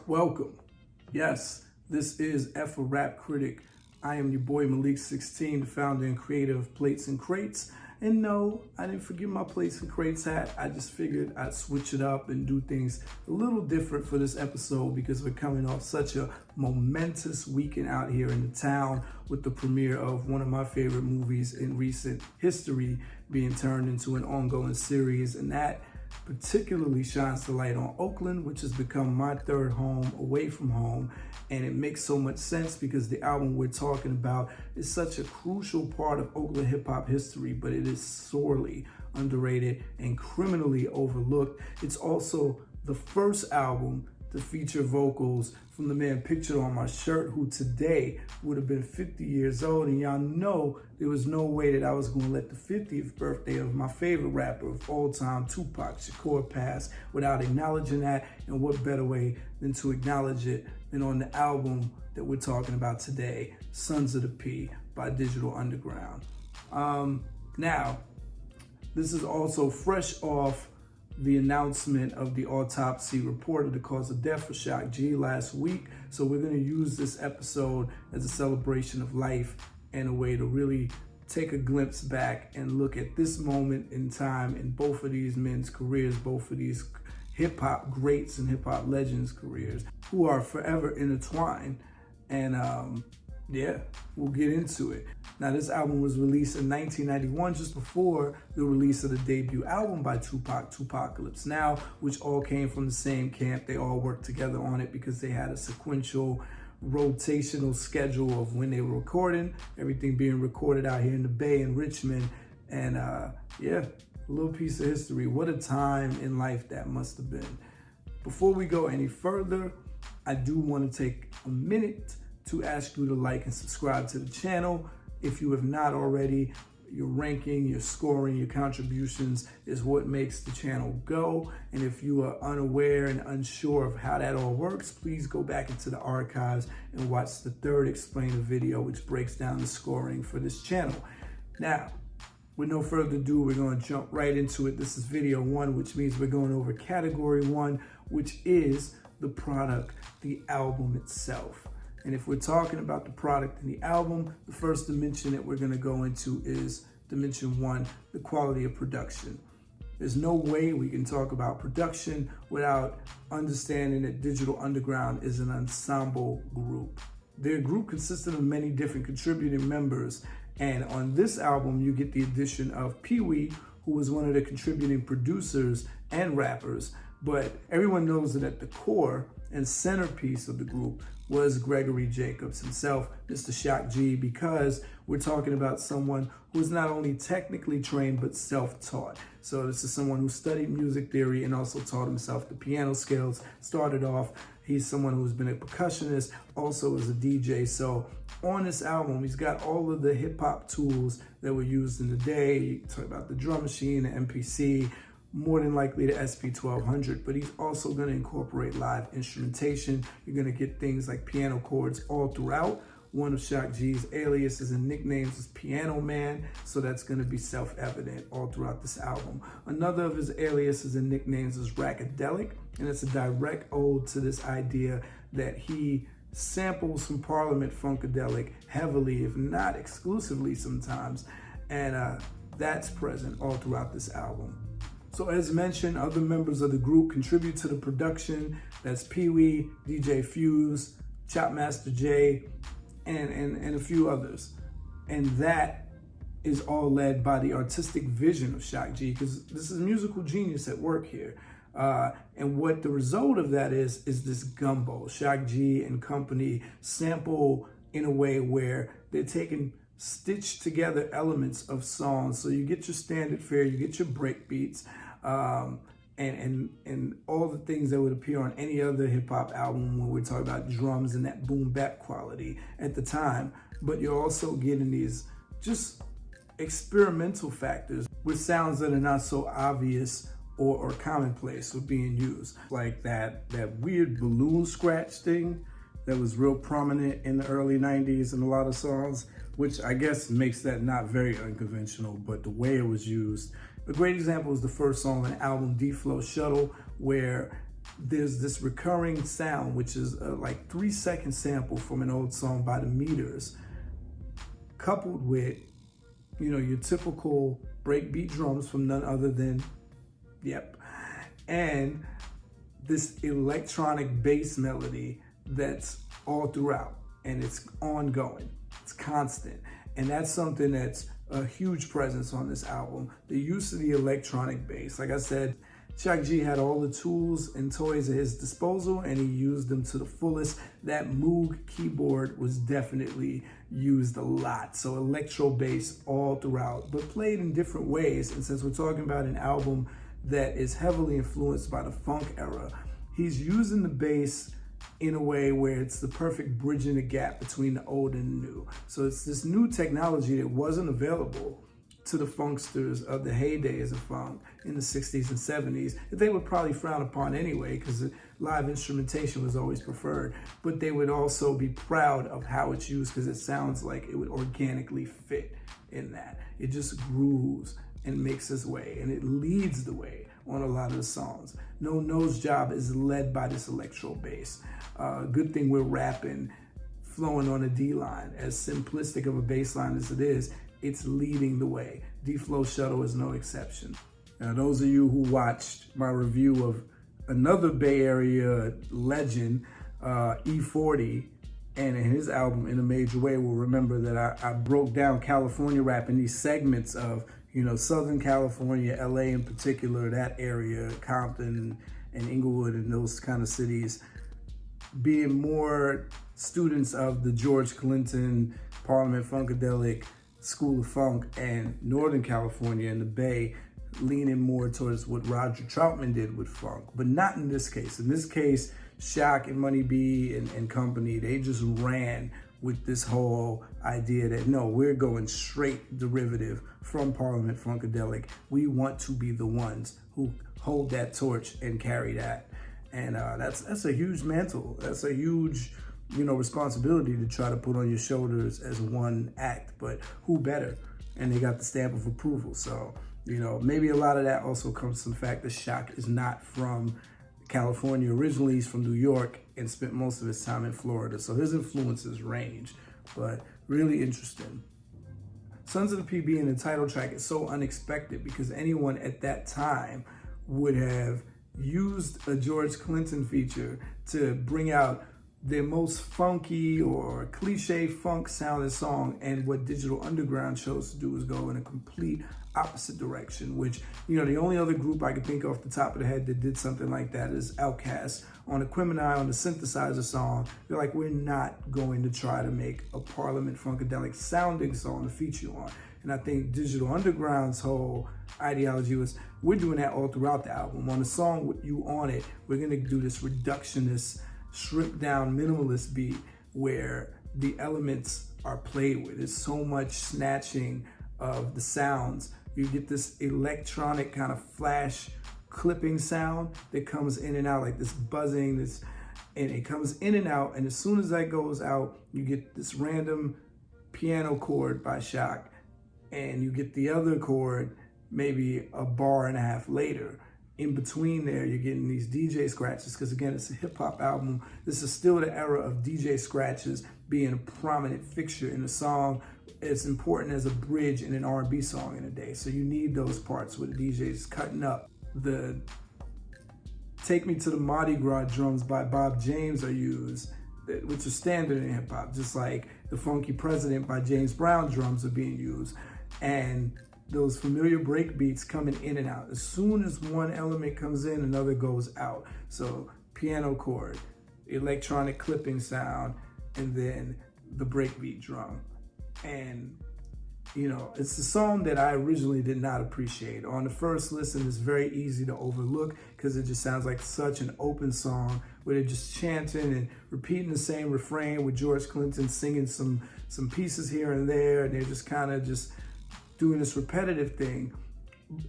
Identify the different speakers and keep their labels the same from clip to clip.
Speaker 1: Welcome. Yes, this is F a Rap Critic. I am your boy Malik16, the founder and creator of Plates and Crates. And no, I didn't forget my Plates and Crates hat. I just figured I'd switch it up and do things a little different for this episode because we're coming off such a momentous weekend out here in the town with the premiere of one of my favorite movies in recent history being turned into an ongoing series. And that particularly shines the light on Oakland, which has become my third home away from home. And it makes so much sense because the album we're talking about is such a crucial part of Oakland hip hop history, but it is sorely underrated and criminally overlooked. It's also the first album to feature vocals from the man pictured on my shirt, who today would have been 50 years old. And y'all know there was no way that I was gonna let the 50th birthday of my favorite rapper of all time, Tupac Shakur, pass without acknowledging that. And what better way than to acknowledge it than on the album that we're talking about today, Sons of the P by Digital Underground. Now, this is also fresh off the announcement of the autopsy report of the cause of death for Shock G last week. So we're going to use this episode as a celebration of life and a way to really take a glimpse back and look at this moment in time in both of these men's careers, both of these hip hop greats and hip hop legends' careers, who are forever intertwined. And yeah, we'll get into it. Now, this album was released in 1991, just before the release of the debut album by Tupac, Tupacalypse Now, which all came from the same camp. They all worked together on it because they had a sequential rotational schedule of when they were recording, everything being recorded out here in the Bay in Richmond. And yeah, a little piece of history. What a time in life that must have been. Before we go any further, I do want to take a minute to ask you to like and subscribe to the channel. If you have not already, your ranking, your scoring, your contributions is what makes the channel go. And if you are unaware and unsure of how that all works, please go back into the archives and watch the third explainer video, which breaks down the scoring for this channel. Now, with no further ado, we're going to jump right into it. This is video one, which means we're going over category one, which is the product, the album itself. And if we're talking about the product and the album, the first dimension that we're gonna go into is dimension one, the quality of production. There's no way we can talk about production without understanding that Digital Underground is an ensemble group. Their group consisted of many different contributing members. And on this album, you get the addition of Pee-wee, who was one of the contributing producers and rappers. But everyone knows that at the core and centerpiece of the group was Gregory Jacobs himself, Mr. Shock G, because we're talking about someone who is not only technically trained, but self-taught. So this is someone who studied music theory and also taught himself the piano scales. Started off, he's someone who's been a percussionist, also as a DJ. So on this album, he's got all of the hip hop tools that were used in the day. You talk about the drum machine, the MPC, more than likely the SP1200, but he's also going to incorporate live instrumentation. You're going to get things like piano chords all throughout. One of Shock G's aliases and nicknames is Piano Man, so that's going to be self-evident all throughout this album. Another of his aliases and nicknames is Rackadelic, and it's a direct ode to this idea that he samples from Parliament Funkadelic heavily, if not exclusively sometimes, and that's present all throughout this album. So as mentioned, other members of the group contribute to the production. That's Pee-wee, DJ Fuse, Chopmaster J, and a few others. And that is all led by the artistic vision of Shock G, because this is musical genius at work here. And what the result of that is this gumbo. Shock G and company sample in a way where they're taking stitched together elements of songs. So you get your standard fare, you get your break beats, and all the things that would appear on any other hip hop album when we're talking about drums and that boom bap quality at the time. But you're also getting these just experimental factors with sounds that are not so obvious or commonplace with being used. Like that weird balloon scratch thing that was real prominent in the early 90s in a lot of songs, which I guess makes that not very unconventional, but the way it was used. A great example is the first song on the album, D-Flow Shuttle, where there's this recurring sound, which is a like 3-second sample from an old song by the Meters, coupled with, you know, your typical breakbeat drums from none other than, and this electronic bass melody that's all throughout, and it's ongoing, it's constant. And that's something that's a huge presence on this album. The use of the electronic bass. Like I said, Shock G had all the tools and toys at his disposal, and he used them to the fullest. That Moog keyboard was definitely used a lot. So electro bass all throughout, but played in different ways. And since we're talking about an album that is heavily influenced by the funk era, he's using the bass in a way where it's the perfect bridge in the gap between the old and the new. So it's this new technology that wasn't available to the funksters of the heydays of funk in the 60s and 70s, that they would probably frown upon anyway, because live instrumentation was always preferred, but they would also be proud of how it's used because it sounds like it would organically fit in that. It just grooves and makes its way, and it leads the way on a lot of the songs. No Nose Job is led by this electro bass. Good thing we're rapping, flowing on a D line. As simplistic of a bass line as it is, it's leading the way. D-Flow Shuttle is no exception. Now, those of you who watched my review of another Bay Area legend, E40, and in his album In a Major Way, will remember that I broke down California rap in these segments of, you know, Southern California, LA in particular, that area, Compton and Inglewood and those kind of cities, being more students of the George Clinton, Parliament Funkadelic School of Funk, and Northern California and the Bay leaning more towards what Roger Troutman did with funk, but not in this case. In this case, Shock and Money B and company, they just ran with this whole idea that, no, we're going straight derivative from Parliament Funkadelic. We want to be the ones who hold that torch and carry that. And that's a huge mantle. That's a huge, you know, responsibility to try to put on your shoulders as one act, but who better? And they got the stamp of approval. So, you know, maybe a lot of that also comes from the fact that Shock is not from California. Originally, he's from New York and spent most of his time in Florida. So his influences range, but really interesting. Sons of the P being the title track is so unexpected because anyone at that time would have used a George Clinton feature to bring out their most funky or cliche funk sounding song, and what Digital Underground chose to do was go in a complete opposite direction, which, you know, the only other group I can think off the top of the head that did something like that is Outkast. On Equimini, on the synthesizer song, they're like, we're not going to try to make a Parliament Funkadelic sounding song to feature on. And I think Digital Underground's whole ideology was, we're doing that all throughout the album. On the song with You On It, we're gonna do this reductionist, stripped down minimalist beat where the elements are played with. There's so much snatching of the sounds. You get this electronic kind of flash clipping sound that comes in and out, like this buzzing, and it comes in and out, and as soon as that goes out, you get this random piano chord by Shock, and you get the other chord maybe a bar and a half later. In between there, you're getting these DJ scratches, because again, it's a hip hop album. This is still the era of DJ scratches being a prominent fixture in the song. It's important as a bridge in an R&B song in a day. So you need those parts where the DJ's cutting up. The Take Me to the Mardi Gras drums by Bob James are used, which is standard in hip hop, just like the Funky President by James Brown drums are being used. And those familiar break beats coming in and out. As soon as one element comes in, another goes out. So piano chord, electronic clipping sound, and then the breakbeat drum. And, you know, it's a song that I originally did not appreciate. On the first listen, it's very easy to overlook because it just sounds like such an open song where they're just chanting and repeating the same refrain with George Clinton singing some pieces here and there, and they're just kind of just doing this repetitive thing,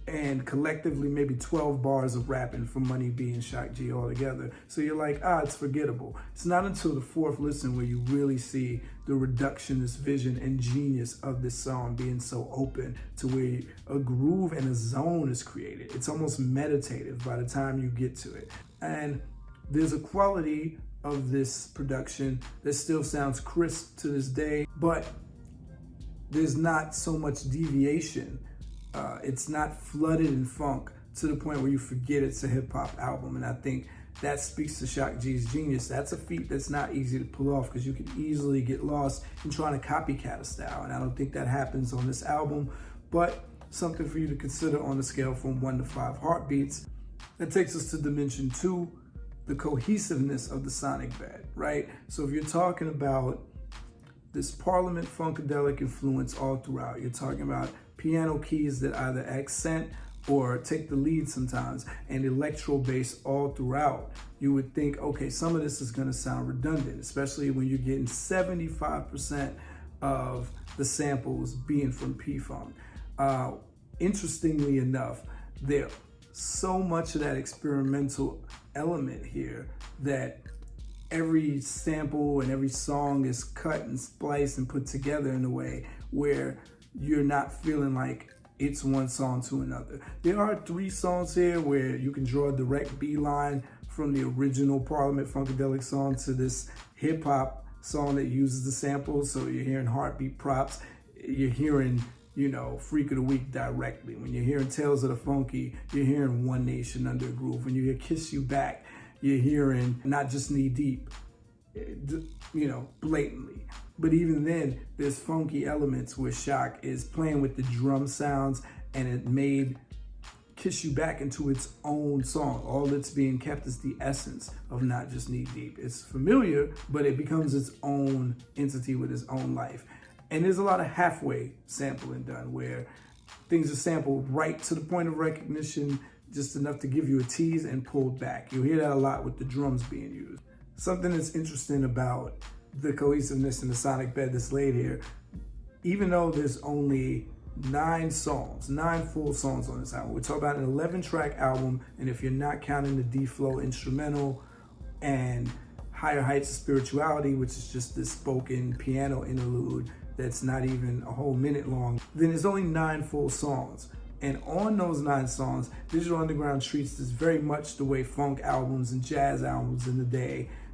Speaker 1: and collectively maybe 12 bars of rapping from Money B and Shock G all together. So you're like, it's forgettable. It's not until the fourth listen where you really see the reductionist vision and genius of this song being so open to where a groove and a zone is created. It's almost meditative by the time you get to it. And there's a quality of this production that still sounds crisp to this day, but there's not so much deviation. It's not flooded in funk to the point where you forget it's a hip hop album. And I think that speaks to Shock G's genius. That's a feat that's not easy to pull off because you can easily get lost in trying to copycat a style. And I don't think that happens on this album, but something for you to consider on the scale from 1 to 5 heartbeats. That takes us to dimension 2, the cohesiveness of the sonic bed, right? So if you're talking about this Parliament Funkadelic influence all throughout, you're talking about piano keys that either accent or take the lead sometimes, and electro bass all throughout, you would think, okay, some of this is gonna sound redundant, especially when you're getting 75% of the samples being from P-Funk. Interestingly enough, there's so much of that experimental element here that every sample and every song is cut and spliced and put together in a way where you're not feeling like it's one song to another. There are 3 songs here where you can draw a direct beeline from the original Parliament Funkadelic song to this hip hop song that uses the samples. So you're hearing Heartbeat Props, you're hearing, you know, Freak of the Week directly. When you're hearing Tales of the Funky, you're hearing One Nation Under a Groove. When you hear Kiss You Back, you're hearing Not Just Knee Deep, you know, blatantly. But even then, there's funky elements where Shock is playing with the drum sounds, and it made Kiss You Back into its own song. All that's being kept is the essence of Not Just Knee Deep. It's familiar, but it becomes its own entity with its own life. And there's a lot of halfway sampling done where things are sampled right to the point of recognition, just enough to give you a tease and pulled back. You'll hear that a lot with the drums being used. Something that's interesting about the cohesiveness in the sonic bed that's laid here, even though there's only 9 songs, 9 full songs on this album. We're talking about an 11-track album, and if you're not counting the D-Flow instrumental and Higher Heights of Spirituality, which is just this spoken piano interlude that's not even a whole minute long, then there's only 9 full songs. And on those 9 songs, Digital Underground treats this very much the way funk albums and jazz albums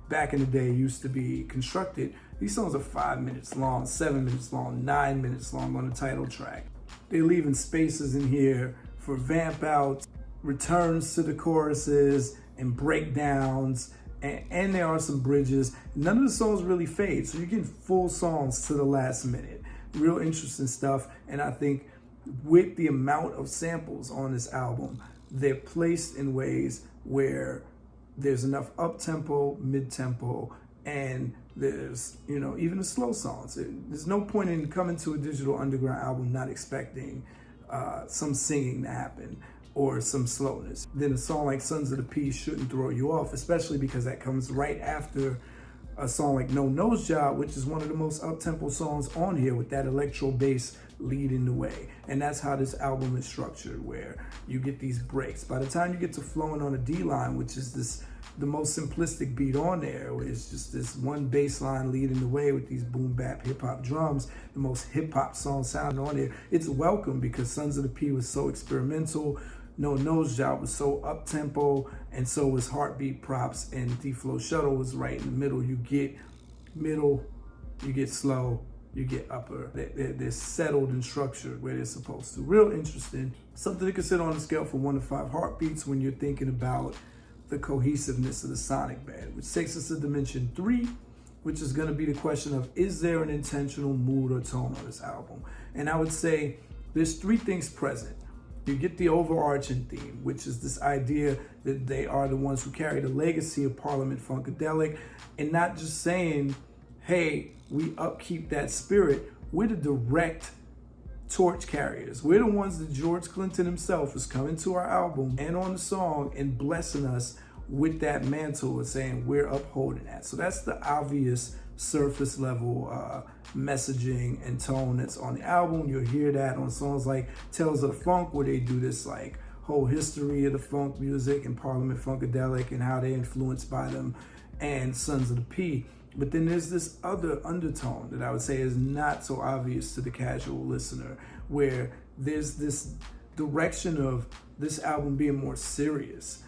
Speaker 1: back in the day used to be constructed. These songs are 5 minutes long, 7 minutes long, 9 minutes long on the title track. They're leaving spaces in here for vamp outs, returns to the choruses, and breakdowns, and there are some bridges. None of the songs really fade, so you're getting full songs to the last minute. Real interesting stuff, and I think with the amount of samples on this album, they're placed in ways where there's enough up-tempo, mid-tempo, and there's, you know, even the slow songs. There's no point in coming to a Digital Underground album not expecting some singing to happen or some slowness. Then a song like Sons of the P shouldn't throw you off, especially because that comes right after a song like No Nose Job, which is one of the most up-tempo songs on here with that electro bass leading the way. And that's how this album is structured, where you get these breaks. By the time you get to Flowing on a D-Line, which is the most simplistic beat on there, where it's just this one bass line leading the way with these boom bap hip hop drums, the most hip hop song sounding on there. It's welcome because Sons of the P was so experimental, No Nose Job was so up-tempo, and so was Heartbeat Props, and D-Flow Shuttle was right in the middle. You get middle, you get slow, you get upper. They're settled and structured where they're supposed to. Real interesting. Something to consider on a scale from 1 to 5 heartbeats when you're thinking about the cohesiveness of the sonic bed, which takes us to dimension 3, which is going to be the question of, is there an intentional mood or tone on this album? And I would say there's 3 things present. You get the overarching theme, which is this idea that they are the ones who carry the legacy of Parliament Funkadelic, and not just saying, hey, we upkeep that spirit. We're the direct torch carriers. We're the ones that George Clinton himself is coming to our album and on the song and blessing us with that mantle and saying we're upholding that. So that's the obvious surface level messaging and tone that's on the album. You'll hear that on songs like Tales of the Funk, where they do this like whole history of the funk music and Parliament Funkadelic and how they're influenced by them, and Sons of the P. But then there's this other undertone that I would say is not so obvious to the casual listener, where there's this direction of this album being more serious.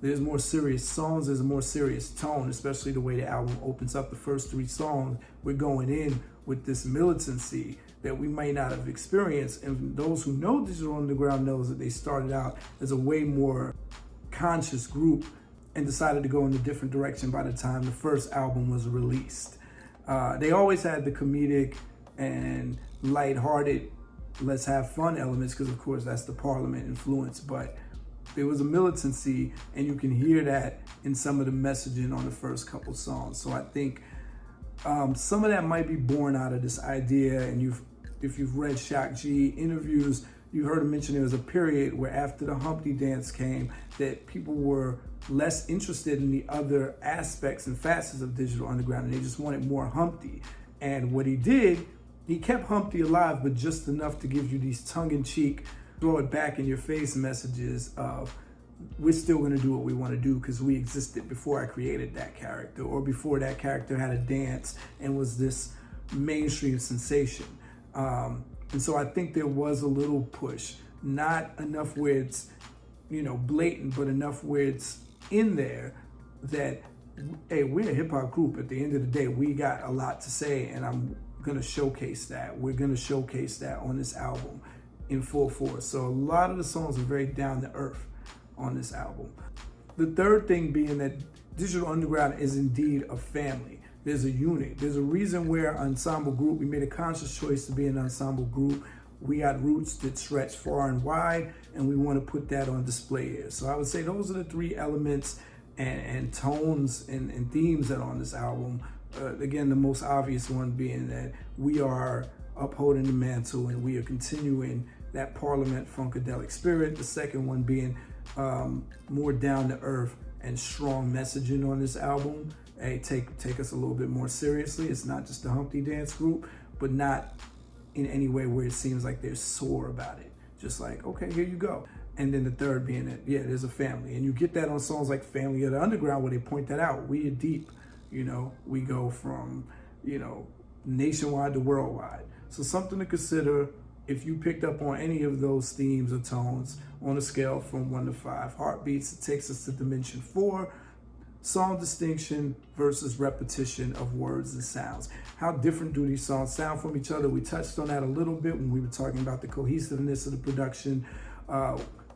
Speaker 1: There's more serious songs, there's a more serious tone, especially the way the album opens up. The first 3 songs, we're going in with this militancy that we might not have experienced. And those who know Digital Underground knows that they started out as a way more conscious group and decided to go in a different direction by the time the first album was released. They always had the comedic and lighthearted, let's have fun elements, because of course that's the Parliament influence, but there was a militancy, and you can hear that in some of the messaging on the first couple songs. So I think some of that might be born out of this idea, and if you've read Shock G interviews, you heard him mention there was a period where after the Humpty Dance came, that people were less interested in the other aspects and facets of Digital Underground, and they just wanted more Humpty. And what he did, he kept Humpty alive, but just enough to give you these tongue-in-cheek, throw it back in your face messages of, we're still gonna do what we wanna do because we existed before I created that character, or before that character had a dance and was this mainstream sensation. And so I think there was a little push, not enough where it's, blatant, but enough where it's in there that, hey, we're a hip hop group. At the end of the day, we got a lot to say, and I'm gonna showcase that. We're gonna showcase that on this album in full force. So a lot of the songs are very down to earth on this album. The third thing being that Digital Underground is indeed a family. There's a unit. There's a reason we're an ensemble group. We made a conscious choice to be an ensemble group. We got roots that stretch far and wide, and we want to put that on display here. So I would say those are the 3 elements and tones and themes that are on this album. Again, the most obvious one being that we are upholding the mantle and we are continuing that Parliament funkadelic spirit. The second one being more down to earth and strong messaging on this album. Hey, take us a little bit more seriously. It's not just the Humpty Dance group, but not in any way where it seems like they're sore about it. Just like, okay, here you go. And then the third being that, yeah, there's a family. And you get that on songs like Family of the Underground, where they point that out. We are deep, we go from, nationwide to worldwide. So something to consider if you picked up on any of those themes or tones on a scale from 1 to 5. Heartbeats, it takes us to dimension 4. Song distinction versus repetition of words and sounds. How different do these songs sound from each other? We touched on that a little bit when we were talking about the cohesiveness of the production.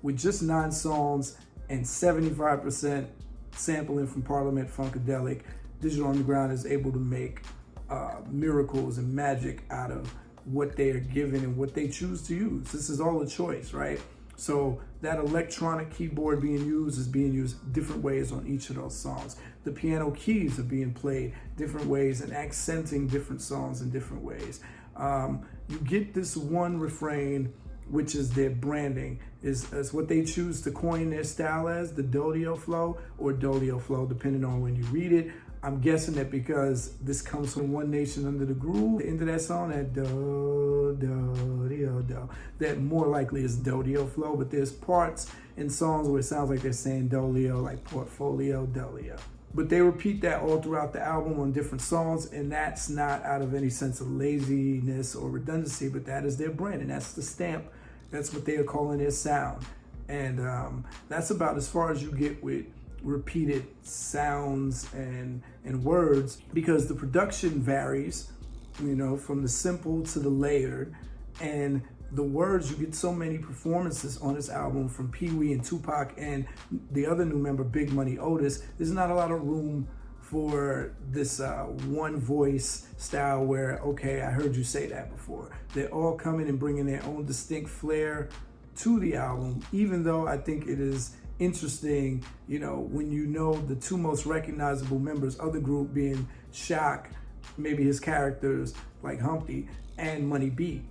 Speaker 1: With just 9 songs and 75% sampling from Parliament Funkadelic, Digital Underground is able to make miracles and magic out of what they are given and what they choose to use. This is all a choice, right? So that electronic keyboard being used different ways on each of those songs. The piano keys are being played different ways and accenting different songs in different ways. You get this one refrain, which is their branding, is what they choose to coin their style as, the Dolio flow or Dolio flow, depending on when you read it. I'm guessing that because this comes from One Nation Under the Groove, the end of that song, that do, do, do, do, that more likely is Dolio flow, but there's parts in songs where it sounds like they're saying Dolio, like Portfolio, Dolio. But they repeat that all throughout the album on different songs, and that's not out of any sense of laziness or redundancy, but that is their brand, and that's the stamp. That's what they are calling their sound. And that's about as far as you get with repeated sounds and words, because the production varies, from the simple to the layered, and the words, you get so many performances on this album from Pee Wee and Tupac and the other new member, Big Money Otis. There's not a lot of room for this one voice style where, okay, I heard you say that before. They're all coming and bringing their own distinct flair to the album, even though I think it is interesting, when the 2 most recognizable members of the group being Shock, maybe his characters like Humpty, and Money B.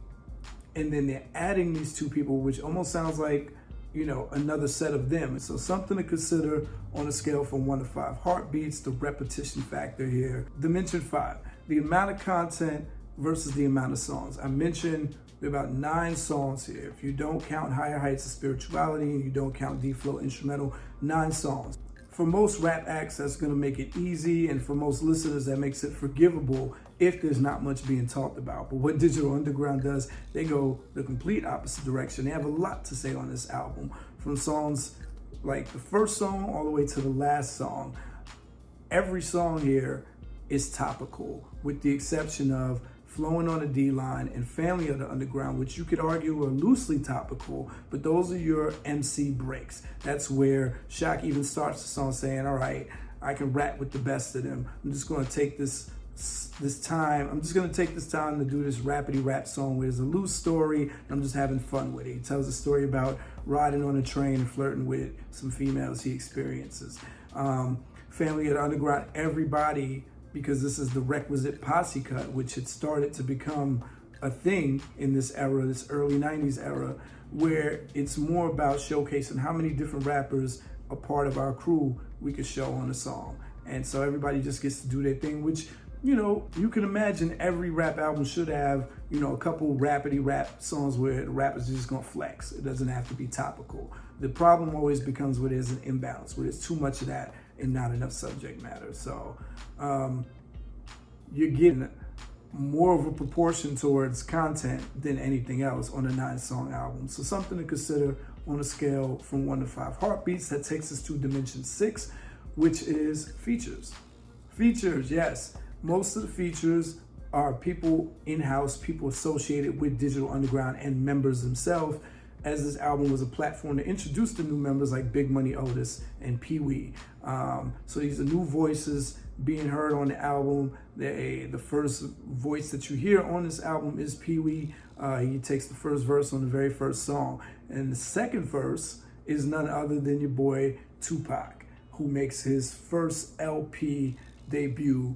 Speaker 1: And then they're adding these 2 people, which almost sounds like, another set of them. So something to consider on a scale from 1 to 5. Heartbeats, the repetition factor here. Dimension 5, the amount of content versus the amount of songs. I mentioned there are about 9 songs here. If you don't count Higher Heights of Spirituality and you don't count D-Flow Instrumental, 9 songs. For most rap acts, that's gonna make it easy, and for most listeners, that makes it forgivable if there's not much being talked about. But what Digital Underground does, they go the complete opposite direction. They have a lot to say on this album, from songs like the first song all the way to the last song, every song here is topical, with the exception of Flowing on the D-Line and Family of the Underground, which you could argue are loosely topical, but those are your MC breaks. That's where Shock even starts the song saying, all right, I can rap with the best of them. I'm just gonna take this time to do this rapidy rap song where there's a loose story and I'm just having fun with it. He tells a story about riding on a train and flirting with some females he experiences. Family of the Underground, everybody, because this is the requisite posse cut, which had started to become a thing in this era, this early 90s era, where it's more about showcasing how many different rappers a part of our crew we could show on a song. And so everybody just gets to do their thing, which, you know, you can imagine every rap album should have, you know, a couple rapidy rap songs where the rappers are just gonna flex. It doesn't have to be topical. The problem always becomes where there's an imbalance, where there's too much of that and not enough subject matter. So you're getting more of a proportion towards content than anything else on a 9-song album. So something to consider on a scale from 1 to 5 heartbeats. That takes us to dimension 6, which is features. Features, yes. Most of the features are people in-house, people associated with Digital Underground and members themselves, as this album was a platform to introduce the new members like Big Money Otis and Pee Wee. So these are new voices being heard on the album. The first voice that you hear on this album is Pee Wee. He takes the first verse on the very first song. And the second verse is none other than your boy Tupac, who makes his first LP debut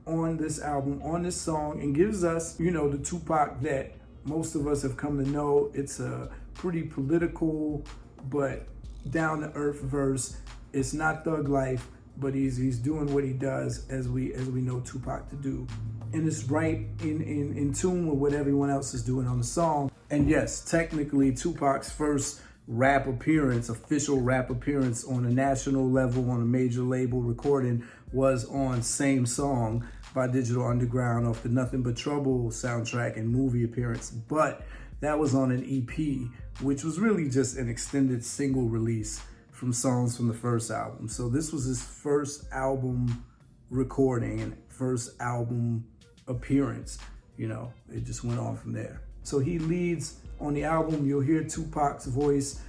Speaker 1: on this album, on this song, and gives us, you know, the Tupac that most of us have come to know. It's a pretty political but down-to-earth verse. It's not thug life, but he's doing what he does as we know Tupac to do. And it's right in tune with what everyone else is doing on the song. And yes, technically Tupac's first rap appearance, official rap appearance on a national level, on a major label recording, was on Same Song by Digital Underground off the Nothing But Trouble soundtrack and movie appearance. But that was on an EP, which was really just an extended single release from songs from the first album. So this was his first album recording and first album appearance. You know, it just went on from there. So he leads on the album. You'll hear Tupac's voice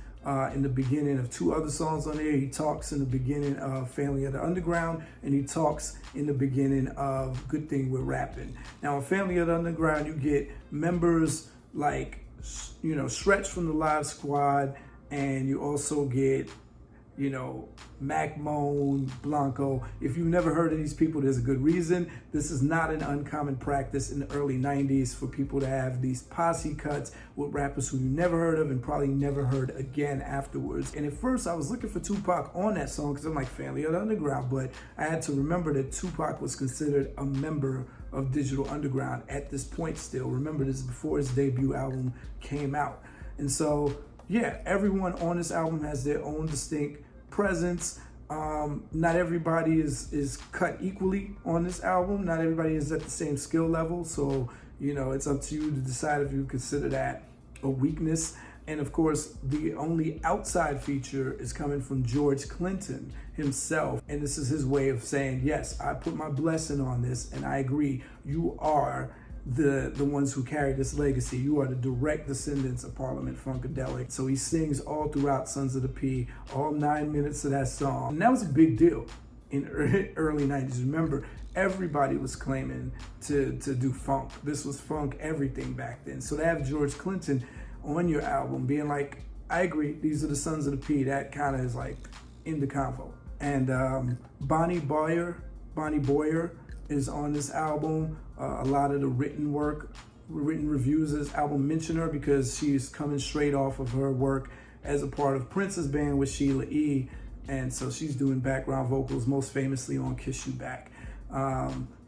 Speaker 1: in the beginning of 2 other songs on there. He talks in the beginning of Family of the Underground, and he talks in the beginning of Good Thing We're Rapping. Now, in Family of the Underground, you get members like, you know, Stretch from the Live Squad, and you also get, you know, Mac Moan, Blanco. If you've never heard of these people, there's a good reason. This is not an uncommon practice in the early 90s for people to have these posse cuts with rappers who you never heard of and probably never heard again afterwards. And at first I was looking for Tupac on that song because I'm like, Family of the Underground, but I had to remember that Tupac was considered a member of Digital Underground at this point still. Remember, this is before his debut album came out. And so, yeah, everyone on this album has their own distinct presence. Not everybody is cut equally on this album. Not everybody is at the same skill level. So, you know, it's up to you to decide if you consider that a weakness. And of course, the only outside feature is coming from George Clinton himself. And this is his way of saying, yes, I put my blessing on this and I agree. You are the ones who carry this legacy. You are the direct descendants of Parliament Funkadelic. So he sings all throughout Sons of the P, all 9 minutes of that song. And that was a big deal in early 90s. Remember, everybody was claiming to do funk. This was funk everything back then. So to have George Clinton on your album being like, I agree, these are the Sons of the P, that kind of is like in the convo. And Bonnie Boyer is on this album. A lot of the written reviews of this album mention her because she's coming straight off of her work as a part of Prince's band with Sheila E. And so she's doing background vocals, most famously on Kiss You Back.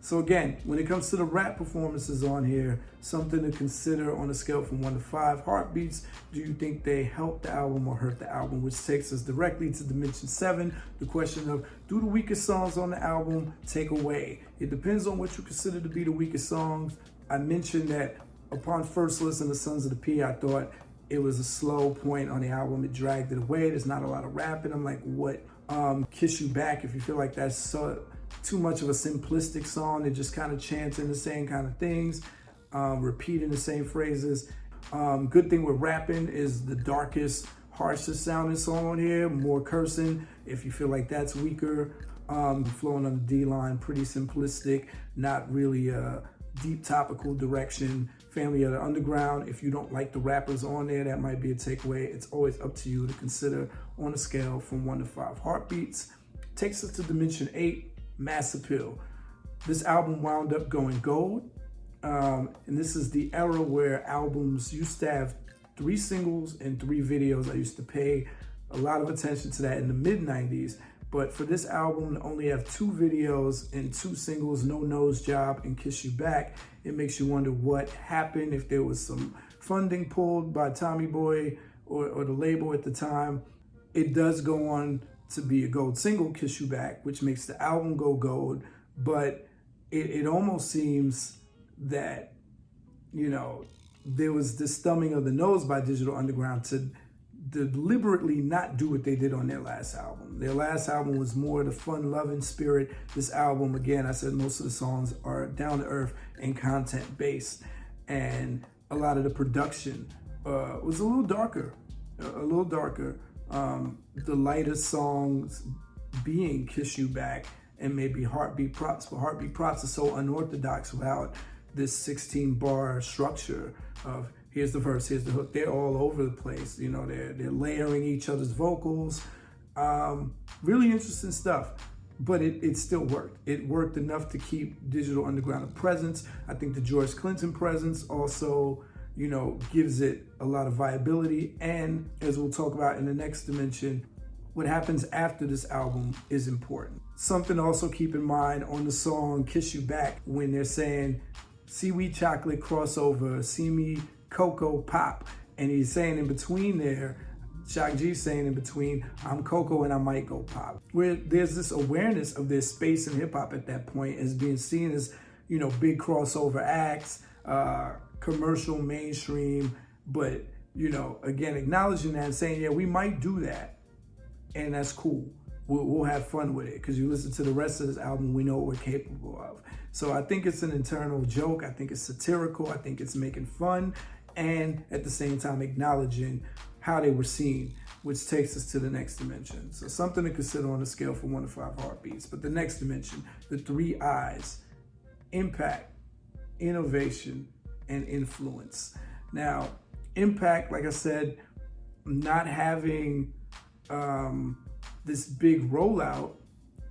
Speaker 1: So again, when it comes to the rap performances on here, something to consider on a scale from 1 to 5 heartbeats. Do you think they helped the album or hurt the album? Which takes us directly to dimension 7, the question of, do the weakest songs on the album take away? It depends on what you consider to be the weakest songs. I mentioned that upon first listen to Sons of the P, I thought It was a slow point on the album. It dragged it away. There's not a lot of rapping. I'm like, what? Kiss You Back, if you feel like that's too much of a simplistic song, they're just kind of chanting the same kind of things, repeating the same phrases. Good thing with rapping is the darkest, harshest sounding song on here, more cursing. If you feel like that's weaker, flowing on the D line, pretty simplistic, not really a deep topical direction. Family of the Underground, if you don't like the rappers on there, that might be a takeaway. It's always up to you to consider on a scale from 1 to 5 heartbeats. Takes us to Dimension 8, Mass Appeal. This album wound up going gold. And this is the era where albums used to have 3 singles and 3 videos. I used to pay a lot of attention to that in the mid-90s. But for this album to only have 2 videos and 2 singles, No Nose Job and Kiss You Back, it makes you wonder what happened, if there was some funding pulled by Tommy Boy or the label at the time. It does go on to be a gold single, Kiss You Back, which makes the album go gold. But it almost seems that, you know, there was this thumbing of the nose by Digital Underground to deliberately not do what they did on their last album. Their last album was more the fun-loving spirit. This album, again, I said most of the songs are down to earth and content-based, and a lot of the production was a little darker, the lightest songs being Kiss You Back and maybe Heartbeat Props, but Heartbeat Props is so unorthodox without this 16-bar structure of here's the verse, here's the hook. They're all over the place. You know, they're layering each other's vocals. Really interesting stuff, but it still worked. It worked enough to keep Digital Underground a presence. I think the George Clinton presence also, you know, gives it a lot of viability. And as we'll talk about in the next dimension, what happens after this album is important. Something to also keep in mind on the song Kiss You Back, when they're saying, seaweed chocolate crossover, see me Cocoa Pop. And he's saying in between there, Shock G's saying in between, I'm Coco and I might go pop. Where there's this awareness of their space in hip hop at that point as being seen as, you know, big crossover acts, commercial, mainstream, but, you know, again, acknowledging that and saying, yeah, we might do that. And that's cool. We'll have fun with it, because you listen to the rest of this album, we know what we're capable of. So I think it's an internal joke. I think it's satirical. I think it's making fun, and at the same time acknowledging how they were seen, which takes us to the next dimension. So something to consider on a scale from 1 to 5 heartbeats. But the next dimension, the 3 I's: impact, innovation, and influence. Now, impact, like I said, not having this big rollout,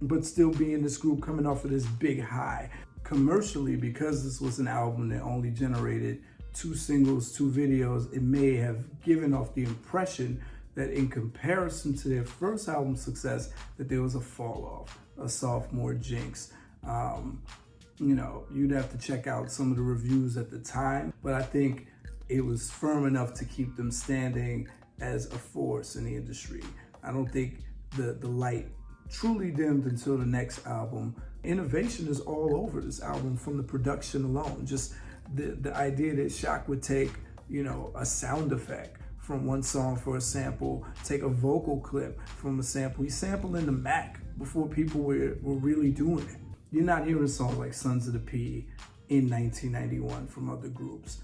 Speaker 1: but still being this group coming off of this big high. Commercially, because this was an album that only generated 2 singles, 2 videos, it may have given off the impression that in comparison to their first album success, that there was a fall off, a sophomore jinx. You know, you'd have to check out some of the reviews at the time, but I think it was firm enough to keep them standing as a force in the industry. I don't think the light truly dimmed until the next album. Innovation is all over this album from the production alone. Just the idea that Shock would take, you know, a sound effect from one song for a sample, take a vocal clip from a sample. He's sampling the Mac before people were really doing it. You're not hearing songs like Sons of the P in 1991 from other groups,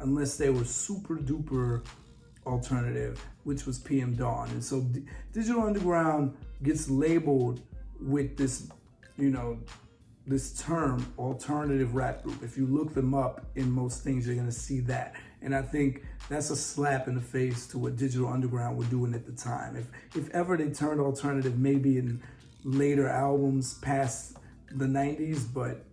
Speaker 1: unless they were super duper alternative, which was PM Dawn. And so Digital Underground gets labeled with this, you know, this term, alternative rap group. If you look them up in most things, you're gonna see that. And I think that's a slap in the face to what Digital Underground were doing at the time. If ever they turned alternative, maybe in later albums past the 90s, but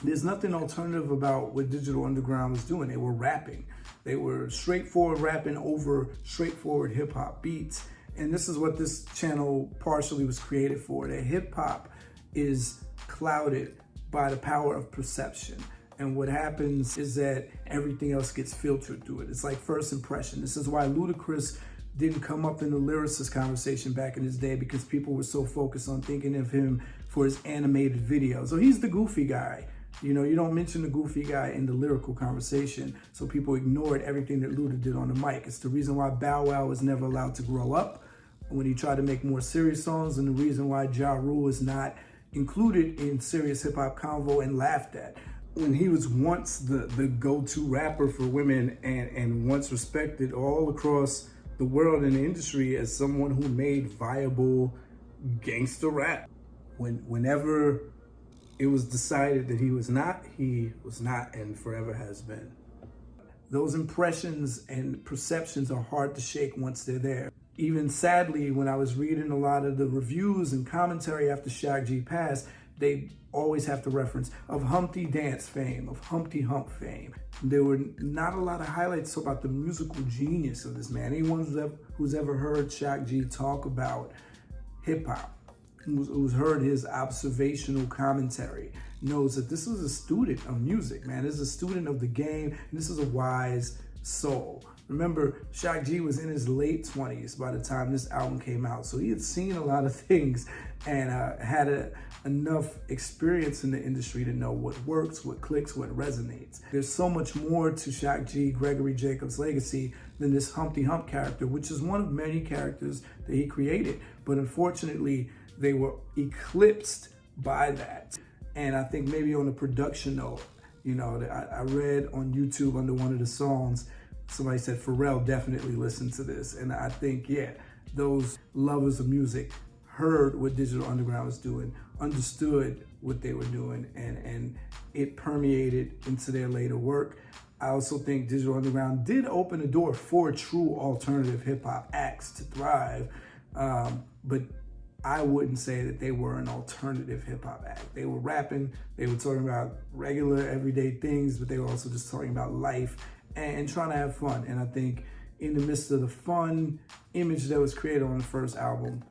Speaker 1: there's nothing alternative about what Digital Underground was doing. They were rapping. They were straightforward rapping over straightforward hip hop beats. And this is what this channel partially was created for. That hip hop is clouded by the power of perception. And what happens is that everything else gets filtered through it. It's like first impression. This is why Ludacris didn't come up in the lyricist conversation back in his day, because people were so focused on thinking of him for his animated videos. So he's the goofy guy You know, you don't mention the goofy guy in the lyrical conversation, so people ignored everything that Luda did on the mic. It's the reason why Bow Wow was never allowed to grow up when he tried to make more serious songs, and the reason why Ja Rule is not included in serious hip hop convo and laughed at. When he was once the go-to rapper for women and once respected all across the world in the industry as someone who made viable gangster rap. Whenever it was decided that he was not and forever has been. Those impressions and perceptions are hard to shake once they're there. Even sadly, when I was reading a lot of the reviews and commentary after Shock G passed, they always have to reference of Humpty Dance fame, of Humpty Hump fame. There were not a lot of highlights about the musical genius of this man. Anyone who's ever heard Shock G talk about hip hop, who's heard his observational commentary, knows that this was a student of music, man. This is a student of the game, and this is a wise soul. Remember, Shock G was in his late 20s by the time this album came out, so he had seen a lot of things and had enough experience in the industry to know what works, what clicks, what resonates. There's so much more to Shock G, Gregory Jacobs' legacy than this Humpty Hump character, which is one of many characters that he created. But unfortunately, they were eclipsed by that. And I think maybe on a production note, you know, I read on YouTube under one of the songs, somebody said Pharrell definitely listened to this. And I think, yeah, those lovers of music heard what Digital Underground was doing, understood what they were doing, and it permeated into their later work. I also think Digital Underground did open the door for true alternative hip hop acts to thrive, but I wouldn't say that they were an alternative hip hop act. They were rapping, they were talking about regular everyday things, but they were also just talking about life and trying to have fun. And I think in the midst of the fun image that was created on the first album,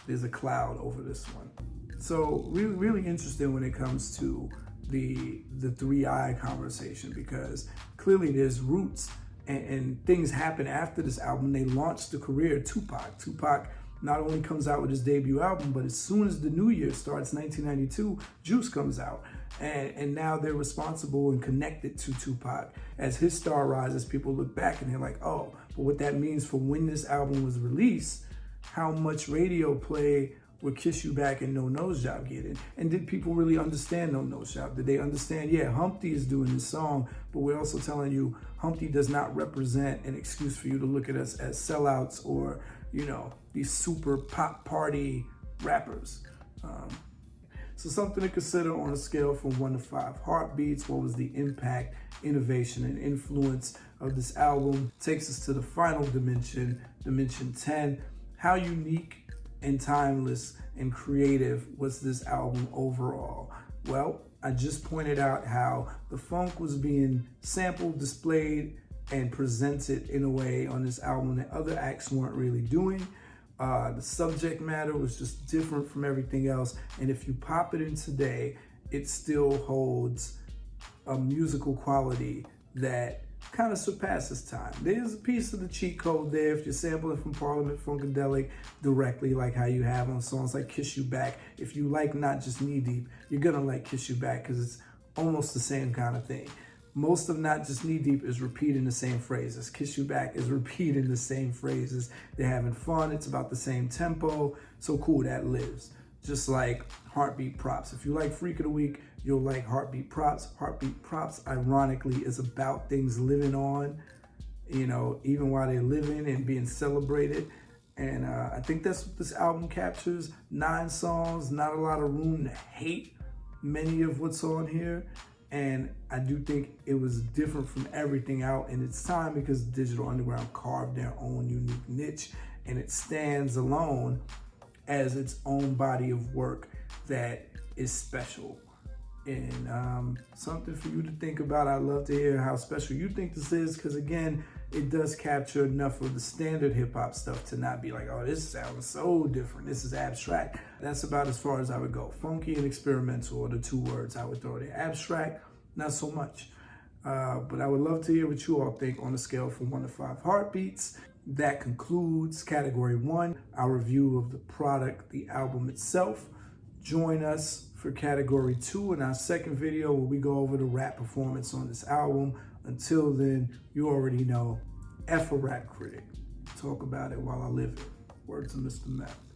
Speaker 1: there's a cloud over this one. So really, really interesting when it comes to the 3i conversation, because clearly there's roots and things happen after this album. They launched the career of Tupac. Tupac not only comes out with his debut album, but as soon as the new year starts, 1992, Juice comes out. And now they're responsible and connected to Tupac. As his star rises, people look back and they're like, oh, but what that means for when this album was released, how much radio play would Kiss You Back and No Nose Job getting? And did people really understand No Nose Job? Did they understand, yeah, Humpty is doing this song, but we're also telling you Humpty does not represent an excuse for you to look at us as sellouts or, you know, these super pop party rappers. So something to consider on a scale from 1 to 5 heartbeats. What was the impact, innovation, and influence of this album? Takes us to the final dimension, dimension 10. How unique and timeless and creative was this album overall? Well, I just pointed out how the funk was being sampled, displayed, and presented in a way on this album that other acts weren't really doing. The subject matter was just different from everything else. And if you pop it in today, it still holds a musical quality that kind of surpasses time. There's a piece of the cheat code there if you're sampling from Parliament Funkadelic directly, like how you have on songs like Kiss You Back. If you like Not Just Knee Deep, you're gonna like Kiss You Back because it's almost the same kind of thing. Most of Not Just Knee Deep is repeating the same phrases. Kiss You Back is repeating the same phrases. They're having fun. It's about the same tempo. So cool, that lives. Just like Heartbeat Props. If you like Freak of the Week, you'll like Heartbeat Props. Heartbeat Props, ironically, is about things living on, you know, even while they're living and being celebrated. And I think that's what this album captures. 9 songs, not a lot of room to hate many of what's on here. And I do think it was different from everything out in its time because Digital Underground carved their own unique niche, and it stands alone as its own body of work that is special. And something for you to think about. I'd love to hear how special you think this is, because again, it does capture enough of the standard hip hop stuff to not be like, oh, this sounds so different, this is abstract. That's about as far as I would go. Funky and experimental are the 2 words I would throw there. Abstract, not so much. But I would love to hear what you all think on a scale from 1 to 5 heartbeats. That concludes category 1, our review of the product, the album itself. Join us for category 2 in our second video where we go over the rap performance on this album. Until then, you already know, F a rap critic. Talk about it while I live it. Word to Mr. Meth.